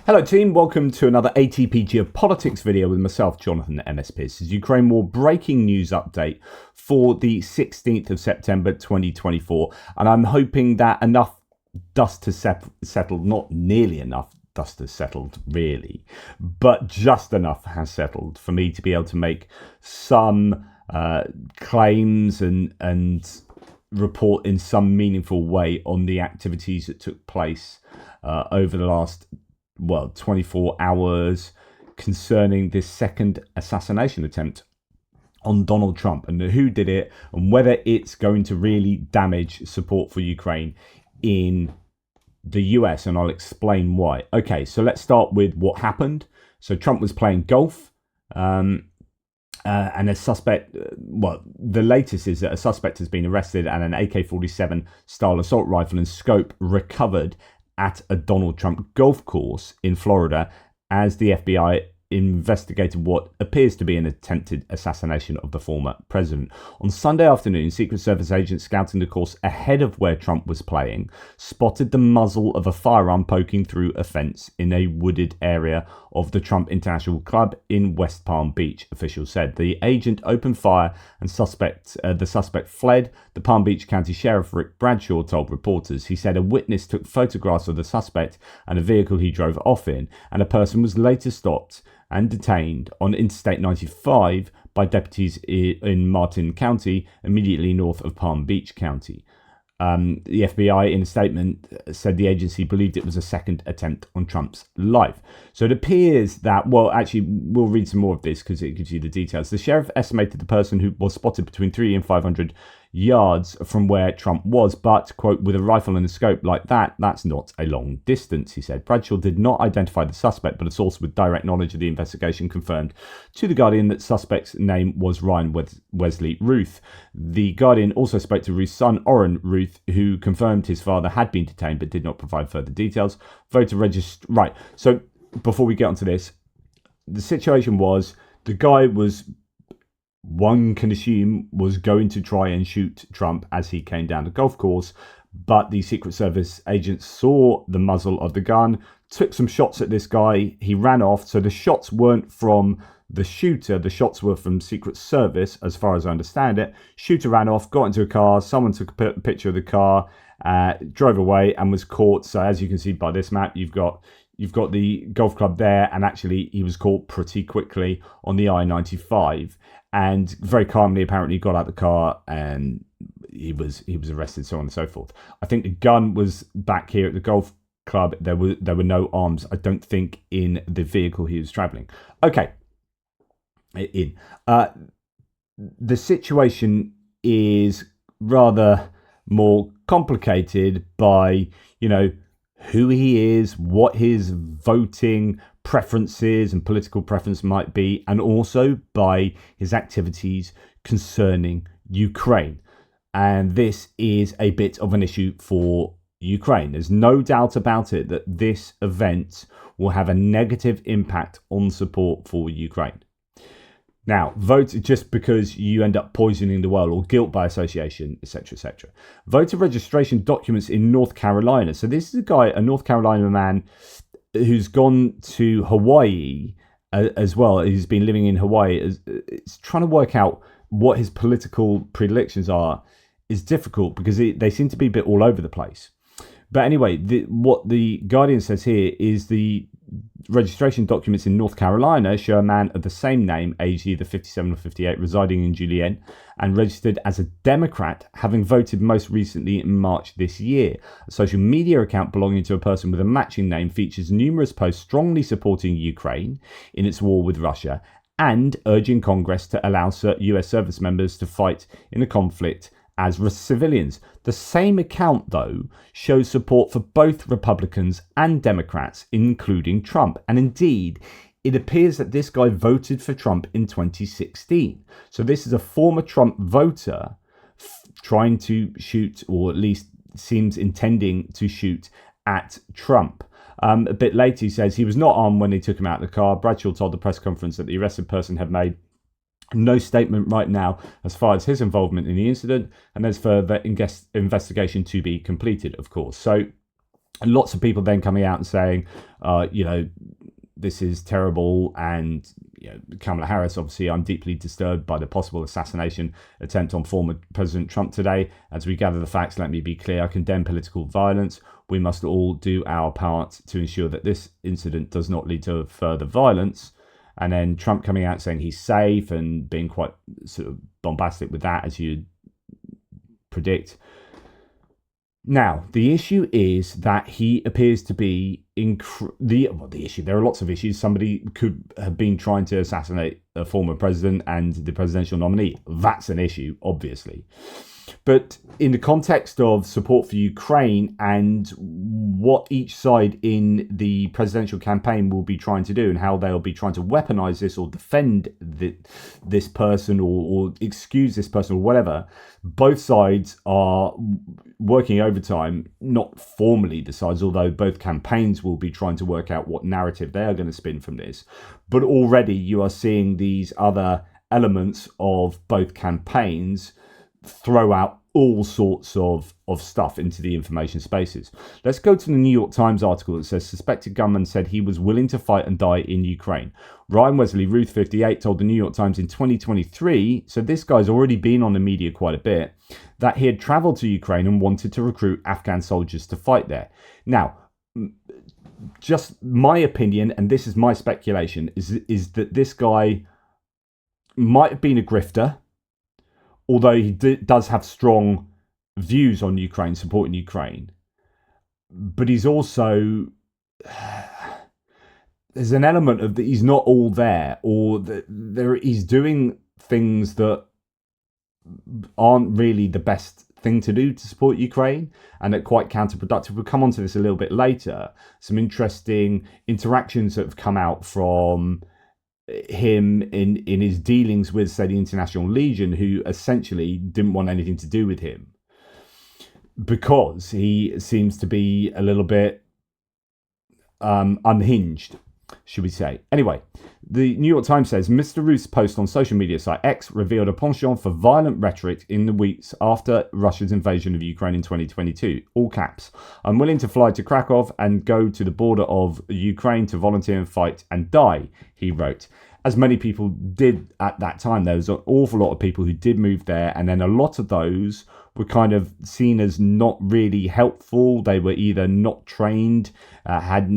Hello team, welcome to another ATP Geopolitics video with myself, Jonathan MS Pearce. This is Ukraine War breaking news update for the 16th of September 2024. And I'm hoping that enough dust has settled, not nearly enough dust has settled really, but just enough has settled for me to be able to make some claims and report in some meaningful way on the activities that took place over the last 24 hours concerning this second assassination attempt on Donald Trump and who did it and whether it's going to really damage support for Ukraine in the US, and I'll explain why. Okay, so let's start with what happened. So Trump was playing golf and a suspect, the latest is that a suspect has been arrested and an AK-47 style assault rifle and scope recovered at a Donald Trump golf course in Florida as the FBI investigated what appears to be an attempted assassination of the former president. On Sunday afternoon, Secret Service agents scouting the course ahead of where Trump was playing spotted the muzzle of a firearm poking through a fence in a wooded area of the Trump International Club in West Palm Beach, officials said. The agent opened fire and the suspect fled. The Palm Beach County Sheriff Rick Bradshaw told reporters. He said a witness took photographs of the suspect and a vehicle he drove off in, and a person was later stopped and detained on Interstate 95 by deputies in Martin County, immediately north of Palm Beach County. The FBI, in a statement, said the agency believed it was a second attempt on Trump's life. So it appears that, actually, we'll read some more of this because it gives you the details. The sheriff estimated the person who was spotted between 300 and 500 yards from where Trump was, but, quote, with a rifle and a scope like that, that's not a long distance, he said. Bradshaw did not identify the suspect, but a source with direct knowledge of the investigation confirmed to The Guardian that suspect's name was Ryan Wesley Routh. The Guardian also spoke to Routh's son, Orrin Routh, who confirmed his father had been detained but did not provide further details. Voter register. Right, so before we get onto this, the situation was the guy was, one can assume, was going to try and shoot Trump as he came down the golf course, but the Secret Service agents saw the muzzle of the gun, took some shots at this guy, he ran off. So the shots weren't from the shooter, the shots were from Secret Service, as far as I understand it. Shooter ran off, got into a car, someone took a picture of the car, drove away and was caught. So as you can see by this map, you've got the golf club there, and actually he was caught pretty quickly on the I-95 and very calmly apparently got out the car and he was arrested, so on and so forth. I think the gun was back here at the golf club. There were no arms, I don't think, in the vehicle he was traveling. Okay. The situation is rather more complicated by, who he is, what his voting preferences and political preference might be, and also by his activities concerning Ukraine. And this is a bit of an issue for Ukraine. There's no doubt about it that this event will have a negative impact on support for Ukraine. Now, vote just because you end up poisoning the well, or guilt by association, etc., etc. Voter registration documents in North Carolina. So this is a North Carolina man who's gone to Hawaii as well. He's been living in Hawaii. It's trying to work out what his political predilections are is difficult because they seem to be a bit all over the place. But anyway, what the Guardian says here is the registration documents in North Carolina show a man of the same name, aged either 57 or 58, residing in Julienne and registered as a Democrat, having voted most recently in March this year. A social media account belonging to a person with a matching name features numerous posts strongly supporting Ukraine in its war with Russia and urging Congress to allow US service members to fight in the conflict as civilians. The same account, though, shows support for both Republicans and Democrats, including Trump. And indeed, it appears that this guy voted for Trump in 2016. So this is a former Trump voter trying to shoot, or at least seems intending to shoot, at Trump. A bit later, he says he was not armed when they took him out of the car. Bradshaw told the press conference that the arrested person had made no statement right now as far as his involvement in the incident, and there's further investigation to be completed, of course. So And lots of people then coming out and saying, this is terrible. And Kamala Harris, obviously, I'm deeply disturbed by the possible assassination attempt on former President Trump today. As we gather the facts, let me be clear, I condemn political violence. We must all do our part to ensure that this incident does not lead to further violence. And then Trump coming out saying he's safe and being quite sort of bombastic with that, as you'd predict. Now, the issue is that he appears to be the issue. There are lots of issues. Somebody could have been trying to assassinate a former president and the presidential nominee. That's an issue, obviously. But in the context of support for Ukraine and what each side in the presidential campaign will be trying to do and how they'll be trying to weaponize this or defend this person or excuse this person or whatever, both sides are working overtime, not formally the sides, although both campaigns will be trying to work out what narrative they are going to spin from this. But already you are seeing these other elements of both campaigns throw out all sorts of stuff into the information spaces. Let's go to the New York Times article that says suspected gunman said he was willing to fight and die in Ukraine. Ryan Wesley, Routh 58, told the New York Times in 2023, so this guy's already been on the media quite a bit, that he had traveled to Ukraine and wanted to recruit Afghan soldiers to fight there. Now, just my opinion, and this is my speculation, is that this guy might have been a grifter, although he does have strong views on Ukraine, supporting Ukraine. But he's also... there's an element of that he's not all there, or that he's doing things that aren't really the best thing to do to support Ukraine and are quite counterproductive. We'll come on to this a little bit later. Some interesting interactions that have come out from him in his dealings with, say, the International Legion, who essentially didn't want anything to do with him because he seems to be a little bit unhinged, should we say. Anyway, the New York Times says Mr. Routh's post on social media site X revealed a penchant for violent rhetoric in the weeks after Russia's invasion of Ukraine in 2022. All caps. I'm willing to fly to Krakow and go to the border of Ukraine to volunteer and fight and die, he wrote. As many people did at that time, there was an awful lot of people who did move there, and then a lot of those were kind of seen as not really helpful. They were either not trained, had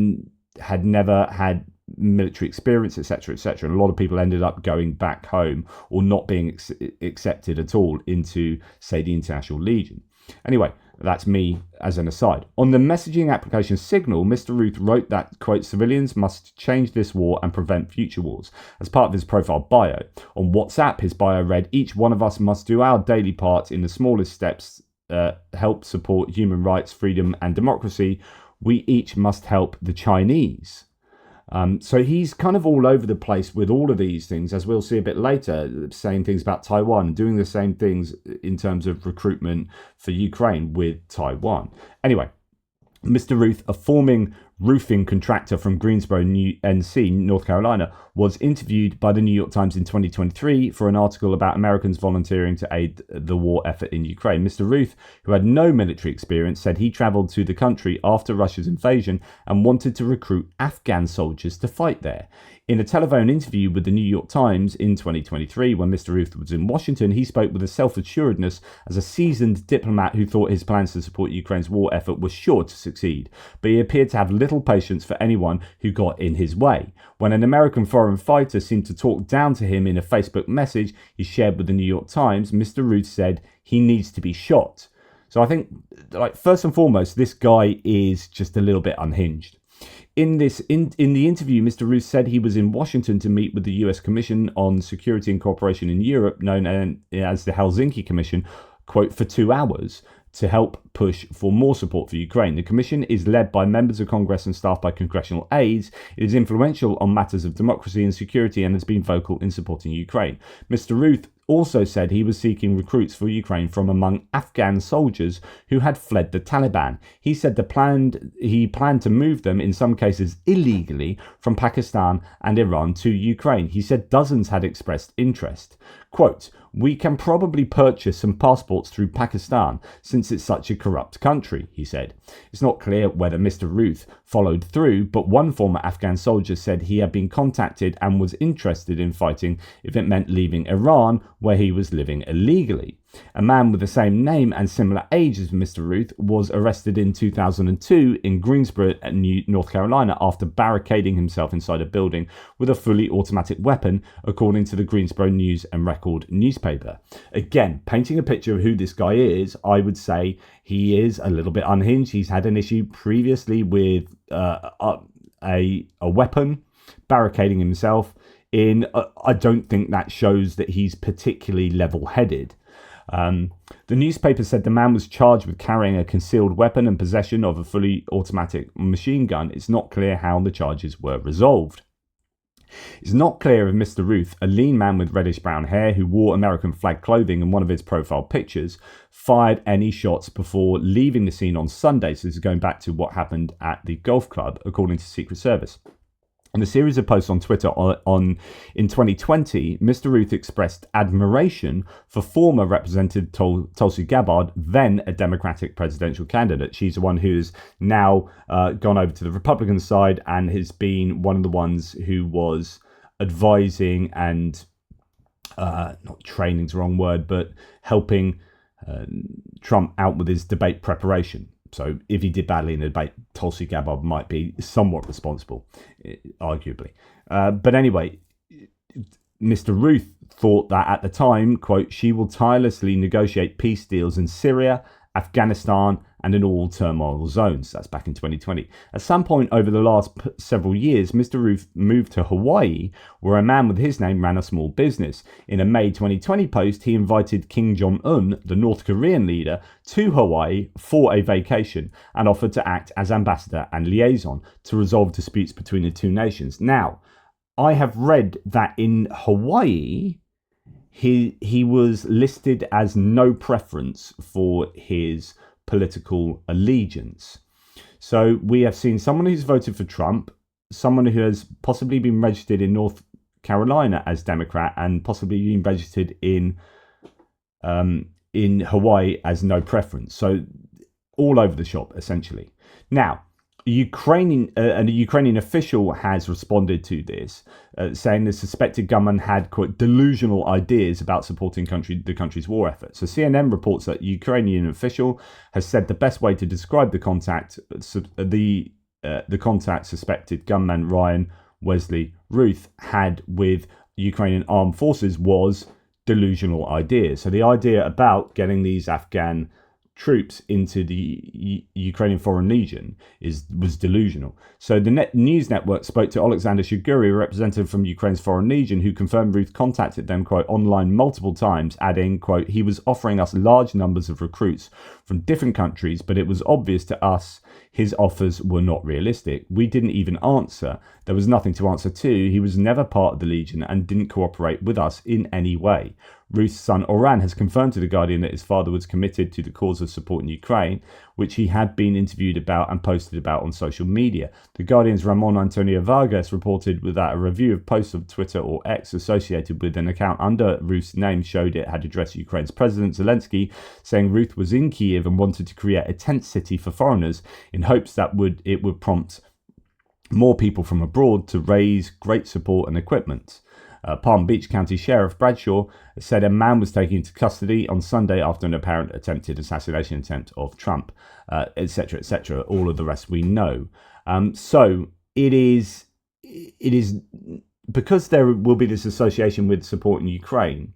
never had military experience, etc., etc. And a lot of people ended up going back home or not being accepted at all into, say, the International Legion. Anyway, that's me as an aside. On the messaging application Signal, Mr. Routh wrote that, quote, civilians must change this war and prevent future wars, as part of his profile bio. On WhatsApp, his bio read, each one of us must do our daily part in the smallest steps, help support human rights, freedom and democracy. We each must help the Chinese. So he's kind of all over the place with all of these things, as we'll see a bit later, saying things about Taiwan, doing the same things in terms of recruitment for Ukraine with Taiwan. Anyway, Mr. Routh, a forming roofing contractor from Greensboro, NC, North Carolina, was interviewed by the New York Times in 2023 for an article about Americans volunteering to aid the war effort in Ukraine. Mr. Routh, who had no military experience, said he traveled to the country after Russia's invasion and wanted to recruit Afghan soldiers to fight there. In a telephone interview with the New York Times in 2023, when Mr. Routh was in Washington, he spoke with a self-assuredness as a seasoned diplomat who thought his plans to support Ukraine's war effort were sure to succeed. But he appeared to have little patience for anyone who got in his way. When an American foreign fighter seemed to talk down to him in a Facebook message he shared with the New York Times, Mr. Routh said he needs to be shot. So I think, first and foremost, this guy is just a little bit unhinged. In the interview, Mr. Routh said he was in Washington to meet with the US Commission on Security and Cooperation in Europe, known as the Helsinki Commission, quote, for 2 hours to help push for more support for Ukraine. The commission is led by members of Congress and staffed by congressional aides. It is influential on matters of democracy and security and has been vocal in supporting Ukraine. Mr. Routh also said he was seeking recruits for Ukraine from among Afghan soldiers who had fled the Taliban. He said he planned to move them, in some cases illegally, from Pakistan and Iran to Ukraine. He said dozens had expressed interest. Quote, We can probably purchase some passports through Pakistan since it's such a corrupt country, he said. It's not clear whether Mr. Routh followed through, but one former Afghan soldier said he had been contacted and was interested in fighting if it meant leaving Iran, where he was living illegally. A man with the same name and similar age as Mr. Routh was arrested in 2002 in Greensboro, North Carolina, after barricading himself inside a building with a fully automatic weapon, according to the Greensboro News and Record newspaper. Again, painting a picture of who this guy is, I would say he is a little bit unhinged. He's had an issue previously with a weapon, barricading himself in. I don't think that shows that he's particularly level-headed. The newspaper said the man was charged with carrying a concealed weapon and possession of a fully automatic machine gun. It's not clear how the charges were resolved. It's not clear if Mr. Routh, a lean man with reddish-brown hair who wore American flag clothing in one of his profile pictures, fired any shots before leaving the scene on Sunday. So this is going back to what happened at the golf club, according to Secret Service. In a series of posts on Twitter in 2020, Mr. Routh expressed admiration for former Representative Tulsi Gabbard, then a Democratic presidential candidate. She's the one who's now gone over to the Republican side and has been one of the ones who was advising and, not training is the wrong word, but helping Trump out with his debate preparation. So if he did badly in the debate, Tulsi Gabbard might be somewhat responsible, arguably. But anyway, Mr. Routh thought that at the time, quote, she will tirelessly negotiate peace deals in Syria, Afghanistan, and in all turmoil zones. That's back in 2020. At some point over the last several years, Mr. Routh moved to Hawaii, where a man with his name ran a small business. In a May 2020 post, he invited Kim Jong-un, the North Korean leader, to Hawaii for a vacation and offered to act as ambassador and liaison to resolve disputes between the two nations. Now, I have read that in Hawaii, he was listed as no preference for his political allegiance. So we have seen someone who's voted for Trump, someone who has possibly been registered in North Carolina as Democrat, and possibly been registered in Hawaii as no preference. So all over the shop, essentially. Now, a Ukrainian official has responded to this, saying the suspected gunman had, quote, delusional ideas about supporting the country's war effort. So CNN reports that a Ukrainian official has said the best way to describe the contact suspected gunman Ryan Wesley Routh had with Ukrainian armed forces was delusional ideas. So the idea about getting these Afghan troops into the Ukrainian Foreign Legion was delusional. So the news network spoke to Alexander Shuguri, a representative from Ukraine's Foreign Legion, who confirmed Routh contacted them, quote, online multiple times, adding, quote, he was offering us large numbers of recruits from different countries, but it was obvious to us his offers were not realistic. We didn't even answer. There was nothing to answer to. He was never part of the Legion and didn't cooperate with us in any way. Routh's son Oran has confirmed to The Guardian that his father was committed to the cause of supporting Ukraine, which he had been interviewed about and posted about on social media. The Guardian's Ramon Antonio Vargas reported that a review of posts of Twitter or X associated with an account under Routh's name showed it had addressed Ukraine's President Zelensky, saying Routh was in Kiev and wanted to create a tent city for foreigners in hopes that it would prompt more people from abroad to raise great support and equipment. Palm Beach County Sheriff Bradshaw said a man was taken into custody on Sunday after an apparent attempted assassination attempt of Trump, etc., etc. All of the rest we know. So it is because there will be this association with supporting Ukraine,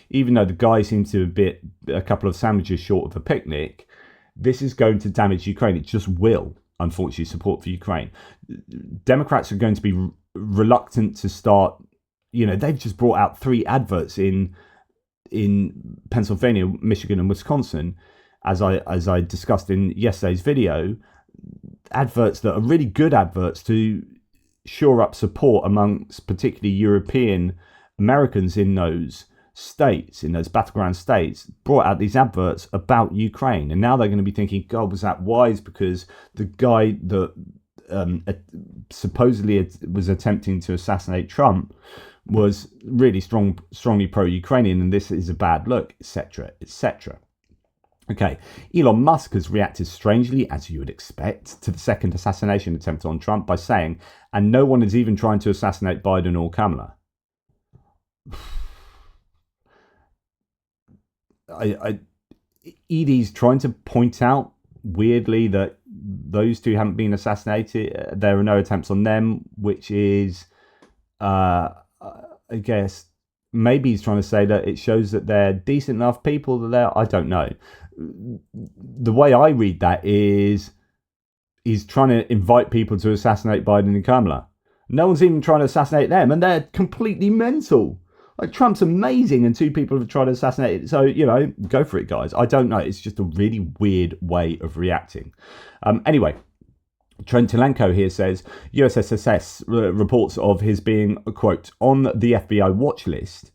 even though the guy seems to be a couple of sandwiches short of a picnic. This is going to damage Ukraine. It just will, unfortunately, support for Ukraine. Democrats are going to be reluctant to start. You know, they've just brought out 3 adverts in Pennsylvania, Michigan, and Wisconsin, as I discussed in yesterday's video. Adverts that are really good adverts to shore up support amongst particularly European Americans in those states, in those battleground states, brought out these adverts about Ukraine. And now they're going to be thinking, God, was that wise? Because the guy that supposedly was attempting to assassinate Trump was really strongly pro-Ukrainian, and this is a bad look, etc., etc. Okay, Elon Musk has reacted strangely, as you would expect, to the second assassination attempt on Trump by saying, and no one is even trying to assassinate Biden or Kamala. Edie's trying to point out, weirdly, that those two haven't been assassinated. There are no attempts on them, which is, I guess, maybe he's trying to say that it shows that they're decent enough people that they're, I don't know. The way I read that is he's trying to invite people to assassinate Biden and Kamala. No one's even trying to assassinate them, and they're completely mental. Like, Trump's amazing, and two people have tried to assassinate it. So, you know, go for it, guys. I don't know. It's just a really weird way of reacting. Anyway, Trent Tilenko here says, USSS reports of his being, quote, on the FBI watch list.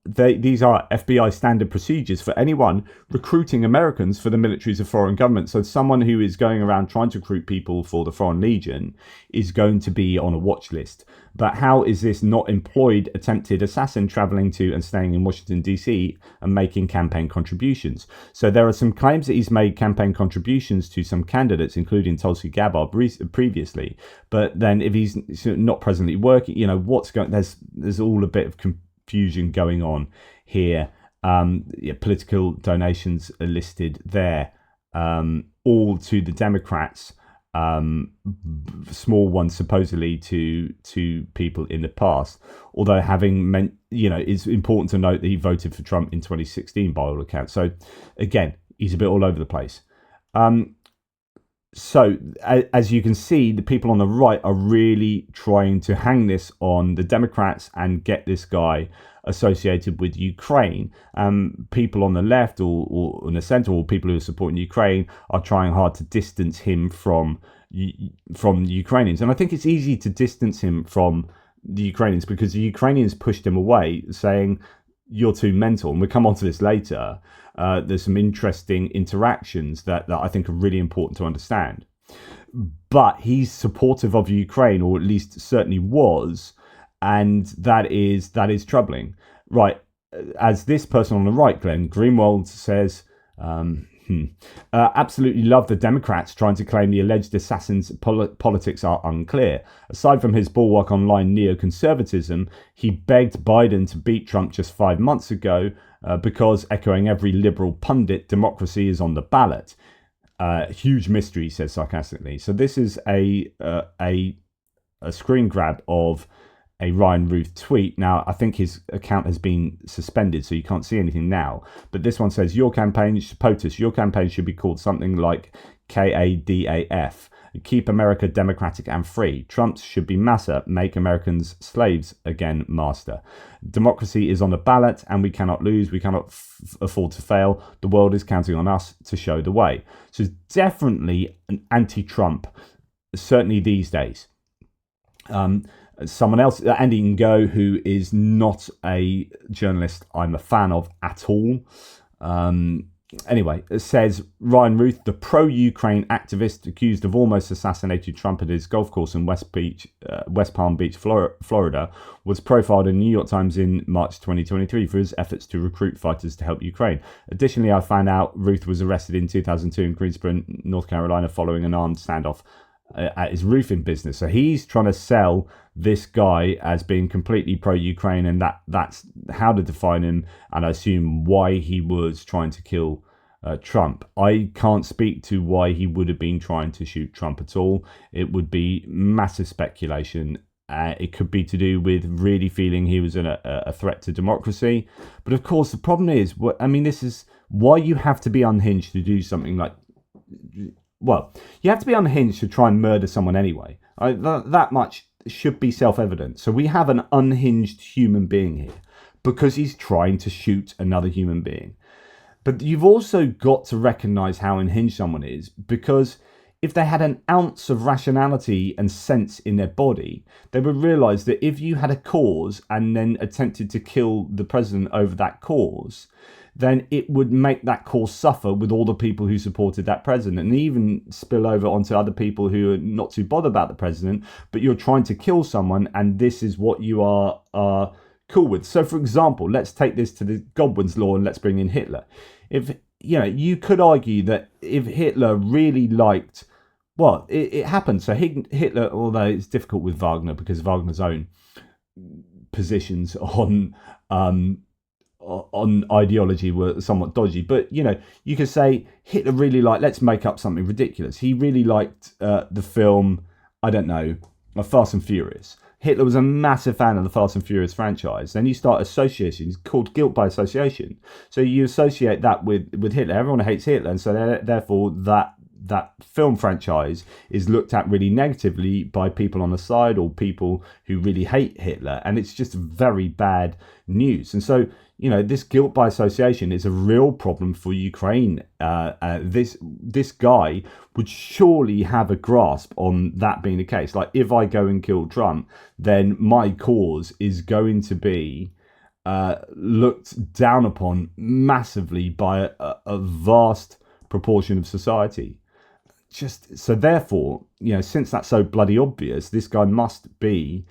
These are FBI standard procedures for anyone recruiting Americans for the militaries of foreign governments. So someone who is going around trying to recruit people for the Foreign Legion is going to be on a watch list. But how is this not employed attempted assassin traveling to and staying in Washington, D.C. and making campaign contributions? So there are some claims that he's made campaign contributions to some candidates, including Tulsi Gabbard previously. But then if he's not presently working, you know, what's going, there's all a bit of confusion going on here. Political donations are listed there, all to the Democrats, small ones supposedly to people in the past, although having meant, you know, it's important to note that he voted for Trump in 2016 by all accounts. So again, he's a bit all over the place. So as you can see, the people on the right are really trying to hang this on the Democrats and get this guy associated with Ukraine. People on the left or in the center, or people who are supporting Ukraine, are trying hard to distance him from the Ukrainians. And I think it's easy to distance him from the Ukrainians because the Ukrainians pushed him away, saying, you're too mental. And we'll come on to this later. There's some interesting interactions that I think are really important to understand. But he's supportive of Ukraine, or at least certainly was, and that is troubling. Right, as this person on the right, Glenn Greenwald, says, absolutely love the Democrats trying to claim the alleged assassin's politics are unclear. Aside from his bulwark online neoconservatism, he begged Biden to beat Trump just 5 months ago because, echoing every liberal pundit, democracy is on the ballot. Huge mystery, he says sarcastically. So this is a screen grab of a Ryan Routh tweet. Now, I think his account has been suspended, so you can't see anything now. But this one says, your campaign, POTUS, your campaign should be called something like KADAF. Keep America democratic and free. Trump's should be Massa. Make Americans slaves again, master. Democracy is on the ballot, and we cannot lose. We cannot afford to fail. The world is counting on us to show the way. So it's definitely an anti-Trump, certainly these days. Someone else, Andy Ngo, who is not a journalist I'm a fan of at all. Anyway, it says, Ryan Routh, the pro-Ukraine activist accused of almost assassinating Trump at his golf course in West Palm Beach, Florida, was profiled in the New York Times in March 2023 for his efforts to recruit fighters to help Ukraine. Additionally, I found out Routh was arrested in 2002 in Greensboro, North Carolina, following an armed standoff at his roofing business. So he's trying to sell this guy as being completely pro-Ukraine, and that's how to define him, and I assume why he was trying to kill Trump. I can't speak to why he would have been trying to shoot Trump at all. It would be massive speculation. It could be to do with really feeling he was a threat to democracy. But of course, the problem is, this is why you have to be unhinged to do something like... Well, you have to be unhinged to try and murder someone anyway. That much should be self-evident. So we have an unhinged human being here because he's trying to shoot another human being. But you've also got to recognize how unhinged someone is, because if they had an ounce of rationality and sense in their body, they would realize that if you had a cause and then attempted to kill the president over that cause, then it would make that cause suffer with all the people who supported that president, and even spill over onto other people who are not too bothered about the president, but you're trying to kill someone, and this is what you are cool with. So, for example, let's take this to the Godwin's law and let's bring in Hitler. If you could argue that if Hitler really liked, well, it happened. So Hitler, although it's difficult with Wagner because Wagner's own positions on ideology were somewhat dodgy, but you could say Hitler really liked, let's make up something ridiculous, he really liked the film, I don't know, Fast and Furious. Hitler was a massive fan of the Fast and Furious franchise. Then you start associations called guilt by association. So you associate that with Hitler. Everyone hates Hitler, and so therefore that film franchise is looked at really negatively by people on the side or people who really hate Hitler, and it's just very bad news. And so this guilt by association is a real problem for Ukraine. This guy would surely have a grasp on that being the case. Like, if I go and kill Trump, then my cause is going to be looked down upon massively by a vast proportion of society. Just so, therefore, since that's so bloody obvious, this guy must be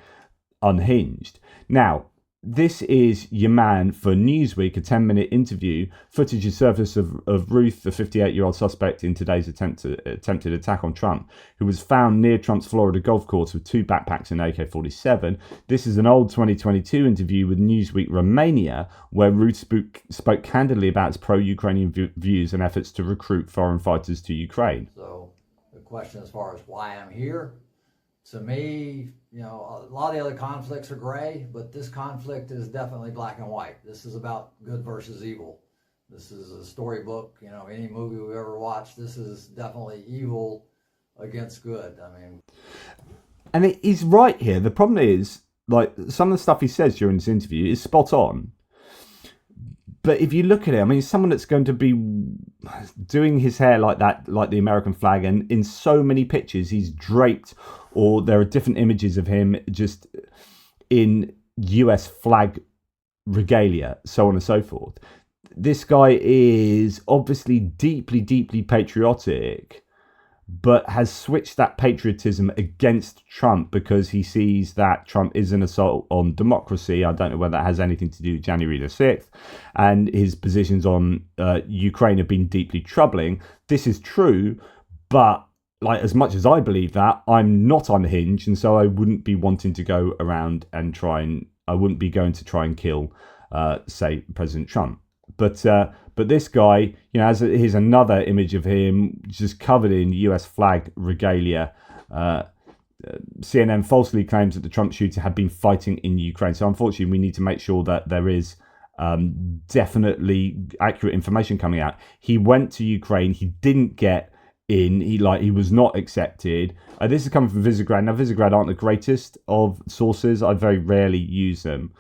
unhinged. Now, this is your man for Newsweek, a 10-minute interview. Footage is surfaced of Routh, the 58-year-old suspect in today's attempted attack on Trump, who was found near Trump's Florida golf course with 2 backpacks and AK-47. This is an old 2022 interview with Newsweek Romania, where Routh spoke candidly about his pro-Ukrainian views and efforts to recruit foreign fighters to Ukraine. So the question as far as why I'm here, to me, a lot of the other conflicts are gray, but this conflict is definitely black and white. This is about good versus evil. This is a storybook, any movie we've ever watched, this is definitely evil against good. And he's right here. The problem is, like, some of the stuff he says during this interview is spot on. But if you look at it, someone that's going to be doing his hair like that, like the American flag, and in so many pictures he's draped, or there are different images of him just in US flag regalia, so on and so forth. This guy is obviously deeply, deeply patriotic, but has switched that patriotism against Trump because he sees that Trump is an assault on democracy. I don't know whether that has anything to do with January the 6th. And his positions on Ukraine have been deeply troubling. This is true, but as much as I believe that, I'm not unhinged. And so I wouldn't be wanting to go around and I wouldn't be going to try and kill, say, President Trump. But this guy, here's another image of him just covered in US flag regalia. CNN falsely claims that the Trump shooter had been fighting in Ukraine. So unfortunately, we need to make sure that there is definitely accurate information coming out. He went to Ukraine. He didn't get in. He was not accepted. This is coming from Visegrad. Now, Visegrad aren't the greatest of sources. I very rarely use them.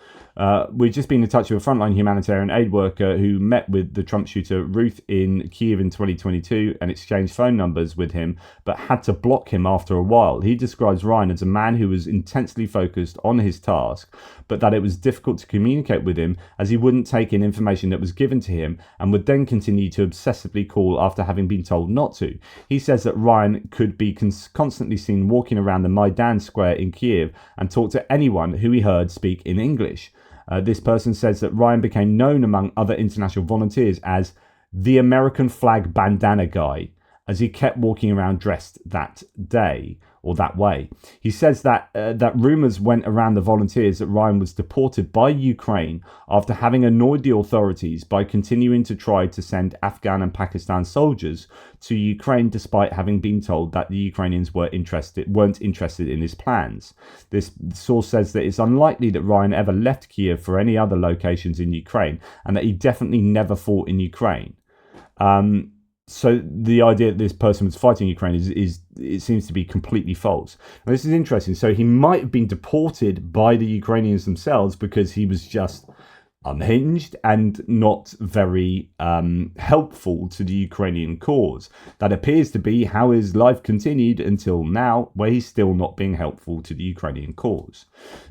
We've just been in touch with a frontline humanitarian aid worker who met with the Trump shooter Routh in Kiev in 2022 and exchanged phone numbers with him, but had to block him after a while. He describes Ryan as a man who was intensely focused on his task, but that it was difficult to communicate with him as he wouldn't take in information that was given to him and would then continue to obsessively call after having been told not to. He says that Ryan could be constantly seen walking around the Maidan Square in Kiev and talk to anyone who he heard speak in English. This person says that Ryan became known among other international volunteers as the American flag bandana guy, as he kept walking around dressed that day or that way. He says that rumors went around the volunteers that Ryan was deported by Ukraine after having annoyed the authorities by continuing to try to send Afghan and Pakistan soldiers to Ukraine, despite having been told that the Ukrainians weren't interested in his plans. This source says that it's unlikely that Ryan ever left Kiev for any other locations in Ukraine, and that he definitely never fought in Ukraine. So the idea that this person was fighting Ukraine is it seems to be completely false. Now, this is interesting. So he might have been deported by the Ukrainians themselves because he was just unhinged and not very helpful to the Ukrainian cause. That appears to be how his life continued until now, where he's still not being helpful to the Ukrainian cause.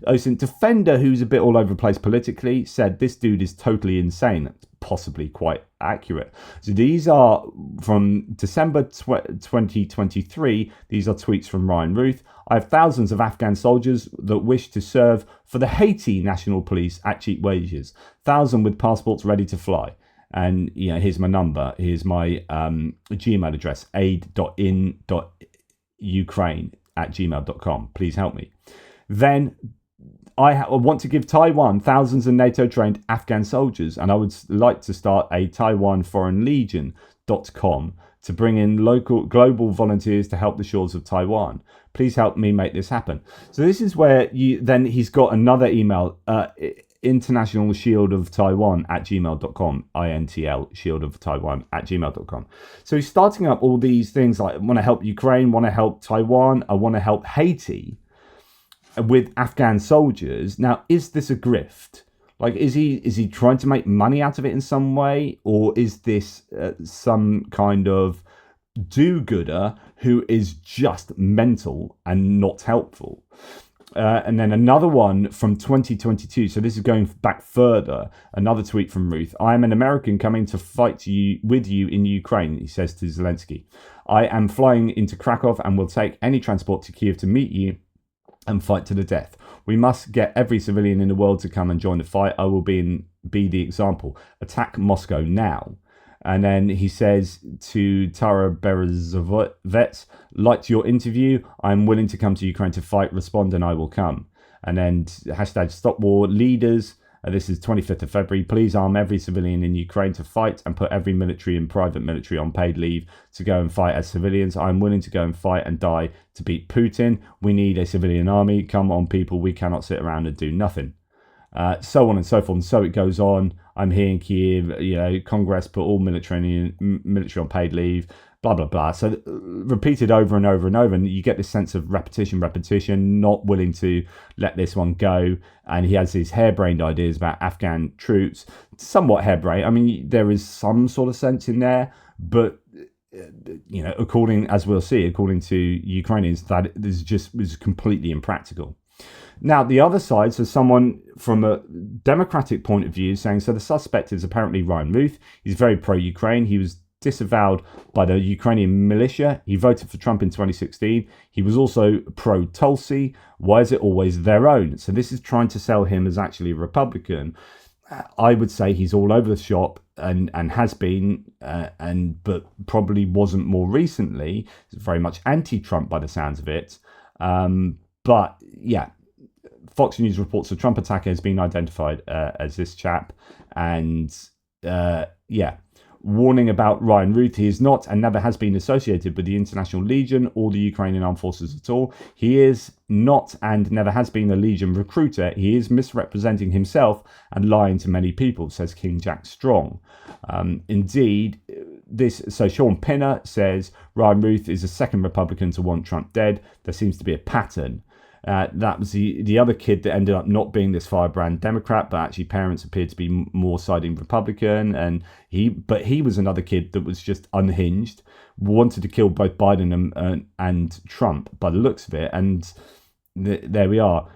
OSINT Defender, who's a bit all over the place politically, said this dude is totally insane. That's possibly quite accurate. So these are from December 2023. These are tweets from Ryan Routh. I have thousands of Afghan soldiers that wish to serve for the Haiti National Police at cheap wages. 1,000 with passports ready to fly. And here's my number. Here's my Gmail address, aid.in.ukraine@gmail.com. Please help me. Then I want to give Taiwan thousands of NATO-trained Afghan soldiers, and I would like to start a TaiwanForeignLegion.com to bring in global volunteers to help the shores of Taiwan. Please help me make this happen. So this is where he's got another email, International Shield of Taiwan @gmail.com, INTL Shield of Taiwan @gmail.com. So he's starting up all these things like, I want to help Ukraine, want to help Taiwan, I want to help Haiti with Afghan soldiers. Now, is this a grift? Like, is he trying to make money out of it in some way, or is this some kind of do-gooder who is just mental and not helpful? And then another one from 2022. So this is going back further. Another tweet from Routh. I am an American coming to fight with you in Ukraine, he says to Zelensky. I am flying into Krakow and will take any transport to Kiev to meet you and fight to the death. We must get every civilian in the world to come and join the fight. I will be the example. Attack Moscow now. And then he says to Tara Berezovets, liked your interview. I'm willing to come to Ukraine to fight. Respond and I will come. And then hashtag stop war leaders. This is 25th of February. Please arm every civilian in Ukraine to fight and put every military and private military on paid leave to go and fight as civilians. I'm willing to go and fight and die to beat Putin. We need a civilian army. Come on, people. We cannot sit around and do nothing. So on and so forth. And so it goes on. I'm here in Kiev. Congress put all military on paid leave. Blah, blah, blah. So repeated over and over and over. And you get this sense of repetition, not willing to let this one go. And he has these harebrained ideas about Afghan troops. Somewhat harebrained. I mean, there is some sort of sense in there. But, according to Ukrainians, that this was completely impractical. Now, the other side, so someone from a Democratic point of view saying, so the suspect is apparently Ryan Routh. He's very pro-Ukraine. He was disavowed by the Ukrainian militia. He voted for Trump in 2016. He was also pro-Tulsi. Why is it always their own? So this is trying to sell him as actually a Republican. I would say he's all over the shop and has been, but probably wasn't more recently. He's very much anti-Trump by the sounds of it. But yeah, Fox News reports a Trump attacker has been identified as this chap. And warning about Ryan Routh. He is not and never has been associated with the International Legion or the Ukrainian Armed Forces at all. He is not and never has been a Legion recruiter. He is misrepresenting himself and lying to many people, says King Jack Strong. Indeed, so Sean Pinner says Ryan Routh is the second Republican to want Trump dead. There seems to be a pattern. That was the other kid that ended up not being this firebrand Democrat, but actually parents appeared to be more siding Republican. And he was another kid that was just unhinged, wanted to kill both Biden and Trump by the looks of it. And there we are.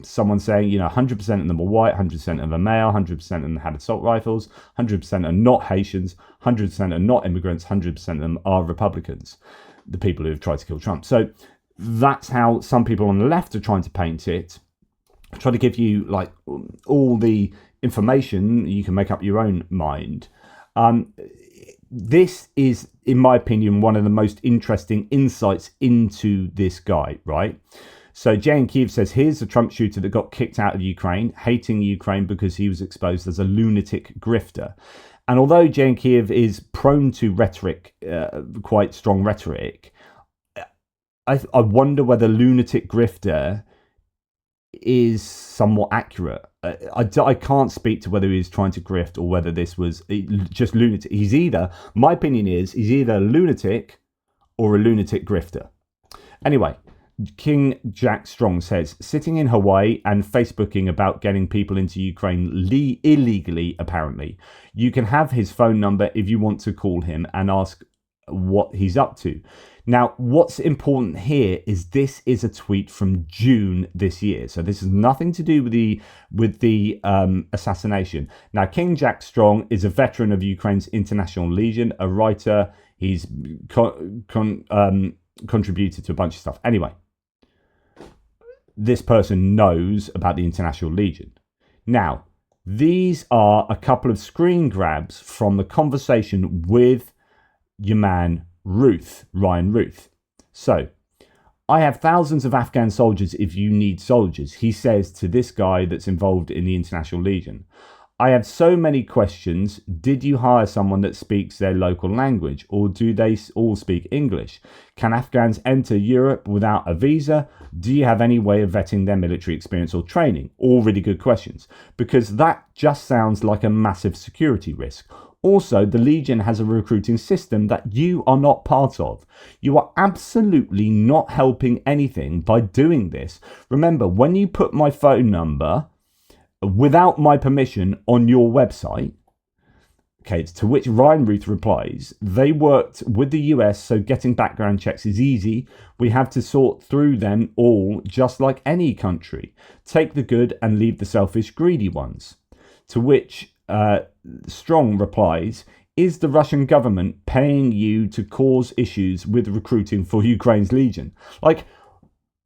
Someone saying, 100% of them are white, 100% of them are male, 100% of them had assault rifles, 100% are not Haitians, 100% are not immigrants, 100% of them are Republicans, the people who have tried to kill Trump. So that's how some people on the left are trying to paint it. Try to give you like all the information. You can make up your own mind. This is, in my opinion, one of the most interesting insights into this guy, right? So Jay in Kiev says, here's a Trump shooter that got kicked out of Ukraine, hating Ukraine because he was exposed as a lunatic grifter. And although Jay in Kiev is prone to rhetoric, quite strong rhetoric, I wonder whether lunatic grifter is somewhat accurate. I can't speak to whether he's trying to grift or whether this was just lunatic. My opinion is he's either a lunatic or a lunatic grifter. Anyway, King Jack Strong says, sitting in Hawaii and Facebooking about getting people into Ukraine illegally, apparently. You can have his phone number if you want to call him and ask what he's up to. Now, what's important here is this is a tweet from June this year. So this has nothing to do with the assassination. Now, King Jack Strong is a veteran of Ukraine's International Legion, a writer. He's contributed to a bunch of stuff. Anyway, this person knows about the International Legion. Now, these are a couple of screen grabs from the conversation with your man Routh, Ryan Routh. So, I have thousands of Afghan soldiers if you need soldiers, he says to this guy that's involved in the International Legion. I have so many questions. Did you hire someone that speaks their local language, or do they all speak English? Can Afghans enter Europe without a visa? Do you have any way of vetting their military experience or training? All really good questions, because that just sounds like a massive security risk. Also, the Legion has a recruiting system that you are not part of. You are absolutely not helping anything by doing this. Remember, when you put my phone number without my permission on your website, okay, to which Ryan Routh replies, they worked with the US, so getting background checks is easy. We have to sort through them all just like any country. Take the good and leave the selfish, greedy ones. To which Strong replies, is the Russian government paying you to cause issues with recruiting for Ukraine's Legion? Like,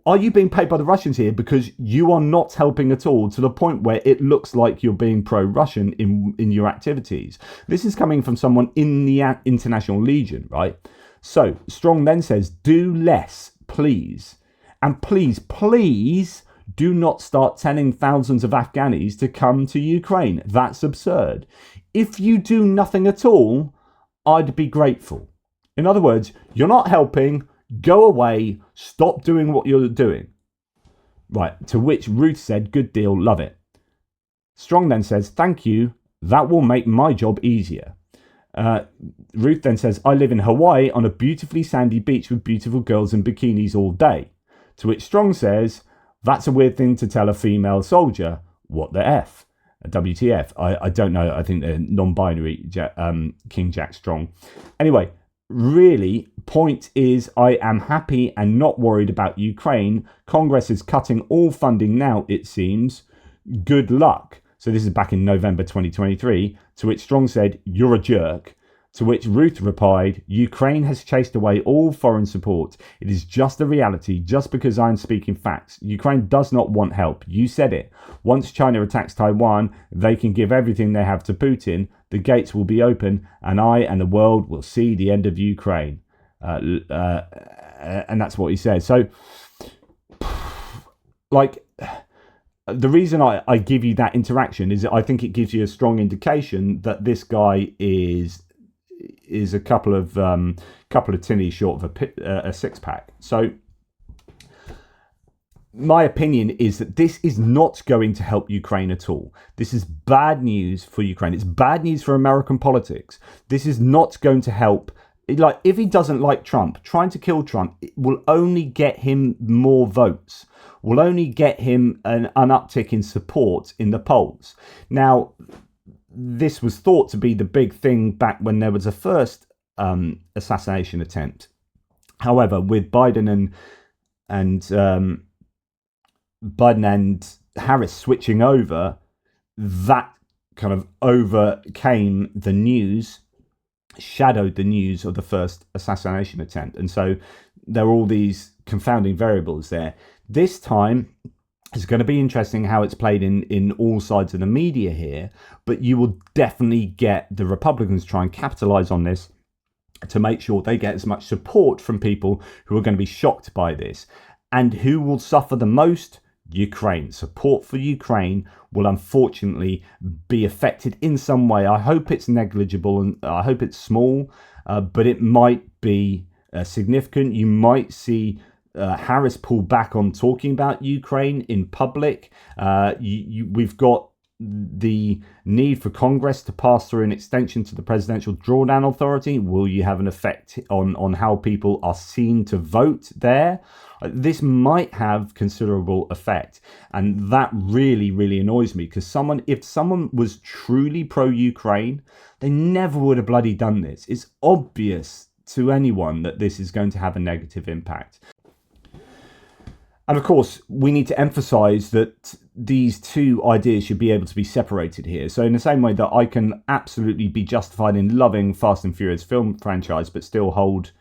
are you being paid by the Russians here because you are not helping at all, to the point where it looks like you're being pro-Russian in your activities? This is coming from someone in the International Legion, right? So Strong then says, do less, please. And please do not start telling thousands of Afghanis to come to Ukraine. That's absurd. If you do nothing at all, I'd be grateful. In other words, you're not helping. Go away. Stop doing what you're doing. Right. To which Routh said, good deal. Love it. Strong then says, thank you. That will make my job easier. Routh then says, I live in Hawaii on a beautifully sandy beach with beautiful girls in bikinis all day. To which Strong says, that's a weird thing to tell a female soldier. What the F? WTF? I don't know. I think they're non-binary, King Jack Strong. Anyway, really, point is, I am happy and not worried about Ukraine. Congress is cutting all funding now, it seems. Good luck. So this is back in November 2023, to which Strong said, you're a jerk. To which Routh replied, Ukraine has chased away all foreign support. It is just a reality, just because I am speaking facts. Ukraine does not want help. You said it. Once China attacks Taiwan, they can give everything they have to Putin. The gates will be open, and I and the world will see the end of Ukraine. And that's what he says. So, like, the reason I give you that interaction is that I think it gives you a strong indication that this guy is a couple of tinnies short of a six-pack. So my opinion is that this is not going to help Ukraine at all. This is bad news for Ukraine. It's bad news for American politics. This is not going to help. Like, if he doesn't like Trump, trying to kill Trump, it will only get him more votes, will only get him an uptick in support in the polls. Now, this was thought to be the big thing back when there was a first assassination attempt. However, with Biden and Harris switching over, that kind of overcame the news, shadowed the news of the first assassination attempt. And so there are all these confounding variables there. This time, it's going to be interesting how it's played in all sides of the media here, but you will definitely get the Republicans try and capitalize on this to make sure they get as much support from people who are going to be shocked by this. And who will suffer the most? Ukraine. Support for Ukraine will unfortunately be affected in some way. I hope it's negligible and I hope it's small, but it might be significant. You might see Harris pull back on talking about Ukraine in public. We've got the need for Congress to pass through an extension to the Presidential Drawdown Authority. Will you have an effect on how people are seen to vote there? This might have considerable effect, and that really, really annoys me, because if someone was truly pro-Ukraine, they never would have bloody done this. It's obvious to anyone that this is going to have a negative impact. And of course, we need to emphasize that these two ideas should be able to be separated here. So in the same way that I can absolutely be justified in loving Fast and Furious film franchise, but still hold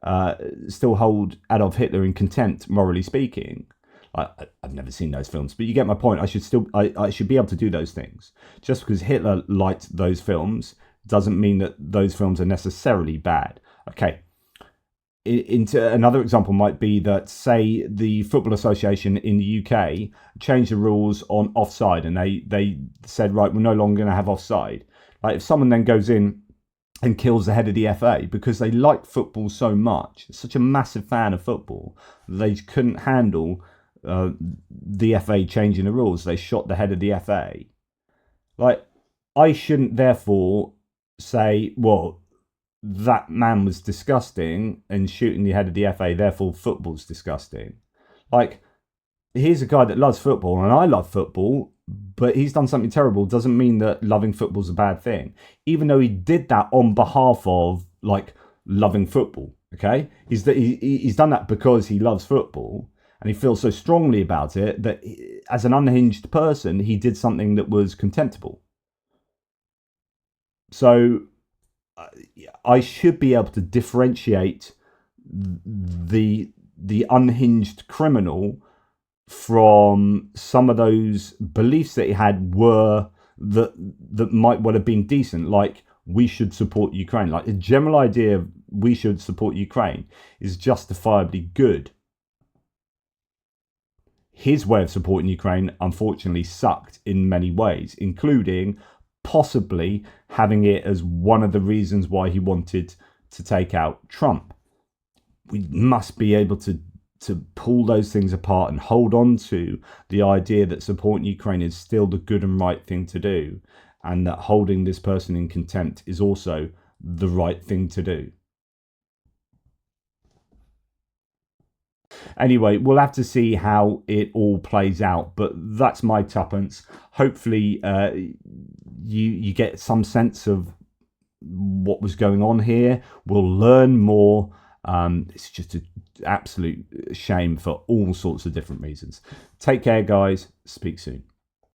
Adolf Hitler in contempt, morally speaking. I've never seen those films, but you get my point. I should be able to do those things. Just because Hitler liked those films doesn't mean that those films are necessarily bad. Okay. Into another example might be that, say, the Football Association in the UK changed the rules on offside, and they said, right, we're no longer going to have offside. Like, if someone then goes in and kills the head of the FA because they like football so much, such a massive fan of football, they couldn't handle the FA changing the rules, they shot the head of the FA. Like, I shouldn't therefore say, well, that man was disgusting and shooting the head of the FA, therefore football's disgusting. Like, here's a guy that loves football, and I love football, but he's done something terrible doesn't mean that loving football's a bad thing. Even though he did that on behalf of, like, loving football, okay? He's done that because he loves football, and he feels so strongly about it that as an unhinged person, he did something that was contemptible. So I should be able to differentiate the unhinged criminal from some of those beliefs that he had that might well have been decent, like we should support Ukraine. Like, the general idea of we should support Ukraine is justifiably good. His way of supporting Ukraine unfortunately sucked in many ways, including possibly having it as one of the reasons why he wanted to take out Trump. We must be able to pull those things apart and hold on to the idea that supporting Ukraine is still the good and right thing to do, and that holding this person in contempt is also the right thing to do. Anyway, we'll have to see how it all plays out, but that's my tuppence. Hopefully you get some sense of what was going on here. We'll learn more. It's just an absolute shame for all sorts of different reasons. Take care, guys. Speak soon.